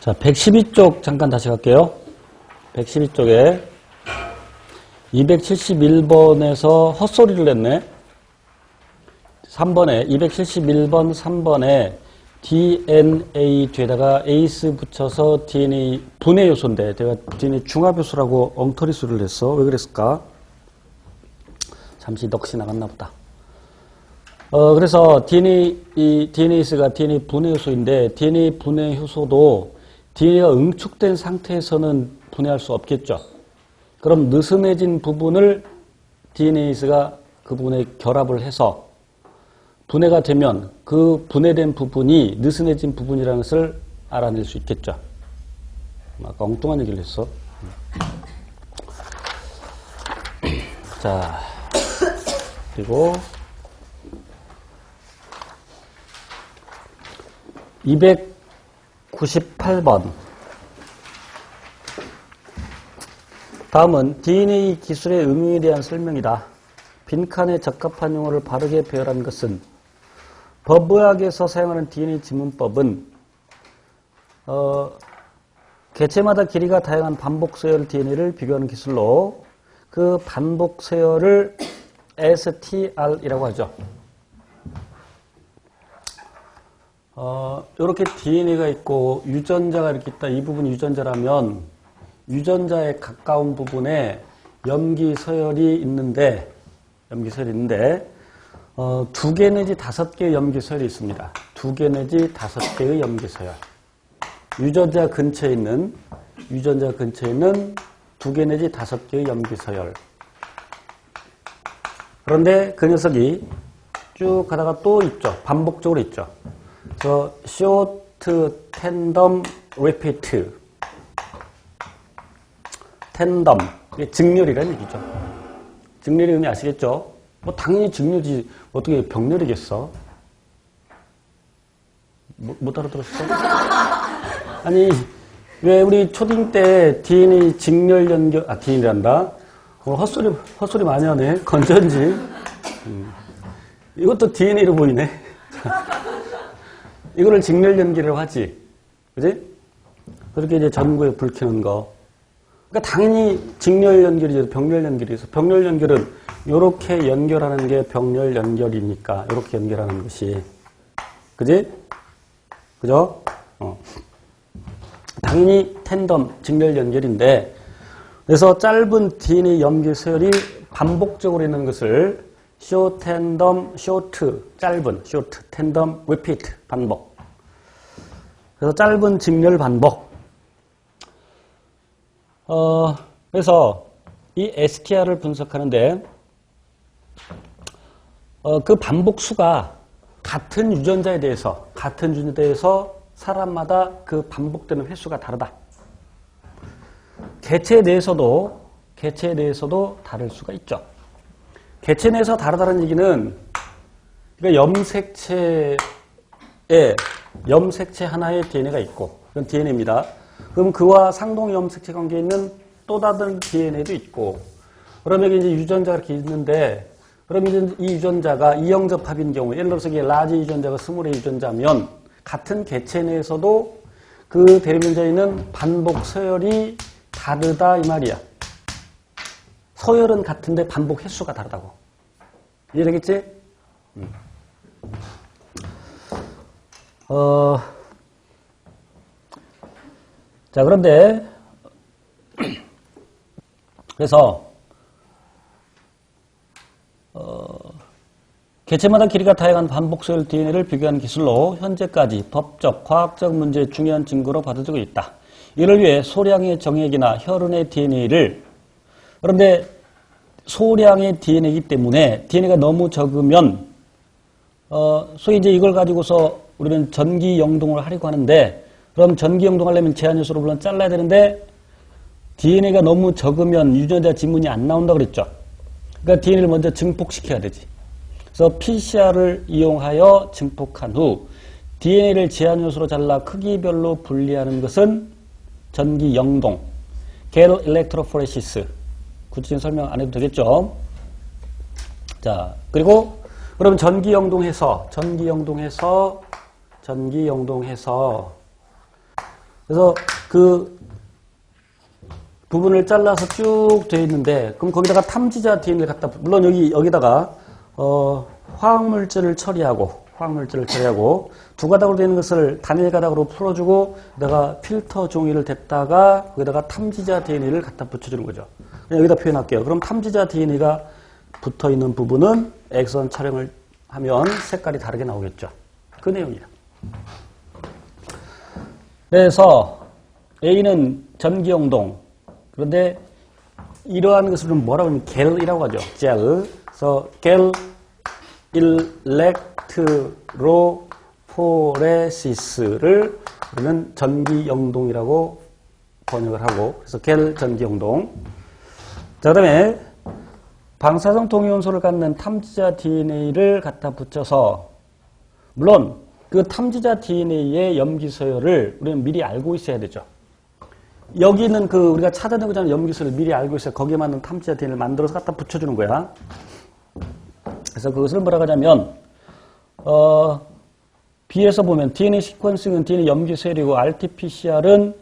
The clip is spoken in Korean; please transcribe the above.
자, 112쪽 잠깐 다시 갈게요. 112쪽에 271번에서 헛소리를 냈네. 3번에 271번 3번에 DNA 뒤에다가 에이스 붙여서 DNA 분해 요소인데 내가 DNA 중합 요소라고 엉터리 소리를 냈어. 왜 그랬을까? 잠시 넋이 나갔나 보다. 그래서 DNA가 DNA 분해 요소인데 DNA 분해 효소도 DNA가 응축된 상태에서는 분해할 수 없겠죠. 그럼 느슨해진 부분을 DNA가 그 부분에 결합을 해서 분해가 되면 그 분해된 부분이 느슨해진 부분이라는 것을 알아낼 수 있겠죠. 아까 엉뚱한 얘기를 했어. 자, 그리고 298번. 다음은 DNA 기술의 응용에 대한 설명이다. 빈칸에 적합한 용어를 바르게 배열한 것은 법의학에서 사용하는 DNA 지문법은 개체마다 길이가 다양한 반복 서열 DNA를 비교하는 기술로 그 반복 서열을 STR이라고 하죠. 이렇게 DNA가 있고 유전자가 이렇게 있다. 이 부분이 유전자라면 유전자에 가까운 부분에 염기 서열이 있는데 2개 내지 5개의 염기 서열이 있습니다. 2개 내지 5개의 염기 서열. 유전자 근처에 있는 2개 내지 5개의 염기 서열. 그런데 그 녀석이 쭉 가다가 또 있죠. 반복적으로 있죠. 그래서 short tandem repeat. 텐덤. 이게 직렬이라는 얘기죠. 직렬의 의미 아시겠죠? 뭐 당연히 직렬이지 어떻게 병렬이겠어? 못 알아들었어? 아니 왜 우리 초딩 때 DNA 직렬 연결 DNA란다. 헛소리 많이 하네. 건전지. 이것도 DNA로 보이네. 이거를 직렬 연결이라고 하지. 그지? 그렇게 이제 전구에 불 켜는 거. 그러니까 당연히 직렬 연결이죠. 병렬 연결이죠. 병렬 연결은 이렇게 연결하는 게 병렬 연결이니까 이렇게 연결하는 것이. 그지? 그죠? 당연히 텐덤 직렬 연결인데 그래서 짧은 DNA 염기 서열이 반복적으로 있는 것을 short tandem, 짧은 short tandem repeat 반복. 그래서 짧은 직렬 반복. 그래서 이 STR을 분석하는데 그 반복 수가 같은 유전자에 대해서 사람마다 그 반복되는 횟수가 다르다. 개체에 대해서도 다를 수가 있죠. 개체 내에서 다르다는 얘기는 그러니까 염색체 하나의 DNA가 있고 그건 DNA입니다. 그럼 그와 상동 염색체 관계에 있는 또 다른 DNA도 있고 그러면 이제 유전자가 이렇게 있는데 그러면 이 유전자가 이영접합인 경우 예를 들어서 이게 라지 유전자가 20의 유전자면 같은 개체 내에서도 그 대립면자에 있는 반복 서열이 다르다 이 말이야. 서열은 같은데 반복 횟수가 다르다고. 이해되겠지? 자, 그런데, 그래서, 개체마다 길이가 다양한 반복 서열 DNA를 비교하는 기술로 현재까지 법적, 과학적 문제의 중요한 증거로 받아들이고 있다. 이를 위해 소량의 정액이나 혈흔의 DNA를, 그런데 소량의 DNA이기 때문에 DNA가 너무 적으면, 소위 이제 이걸 가지고서 우리는 전기 영동을 하려고 하는데, 그럼 전기 영동하려면 제한 요소를 물론 잘라야 되는데 DNA가 너무 적으면 유전자 지문이 안 나온다고 그랬죠. 그러니까 DNA를 먼저 증폭시켜야 되지. 그래서 PCR을 이용하여 증폭한 후 DNA를 제한 요소로 잘라 크기별로 분리하는 것은 전기 영동, 겔 일렉트로포레시스. 구체적인 설명 안 해도 되겠죠. 자, 그리고 그럼 전기 영동해서 그래서 그 부분을 잘라서 쭉 되어 있는데, 그럼 거기다가 탐지자 DNA를 갖다, 물론 여기다가, 화학물질을 처리하고, 두 가닥으로 되는 것을 단일 가닥으로 풀어주고, 내가 필터 종이를 댔다가, 거기다가 탐지자 DNA를 갖다 붙여주는 거죠. 그냥 여기다 표현할게요. 그럼 탐지자 DNA가 붙어 있는 부분은 엑선 촬영을 하면 색깔이 다르게 나오겠죠. 그 내용이에요. 그래서 A는 전기용동. 그런데 이러한 것을 뭐라고 하면 겔이라고 하죠. 젤. 그래서 겔 일렉트로포레시스를 우리는 전기용동이라고 번역을 하고, 그래서 겔 전기용동. 자, 그다음에 방사성 동위원소를 갖는 탐지자 DNA를 갖다 붙여서, 물론 그 탐지자 DNA의 염기서열을 우리는 미리 알고 있어야 되죠. 여기는 그 우리가 찾아내고자 하는 염기서열을 미리 알고 있어야 거기에 맞는 탐지자 DNA를 만들어서 갖다 붙여주는 거야. 그래서 그것을 뭐라고 하냐면, B에서 보면 DNA 시퀀싱은 DNA 염기서열이고 RT-PCR은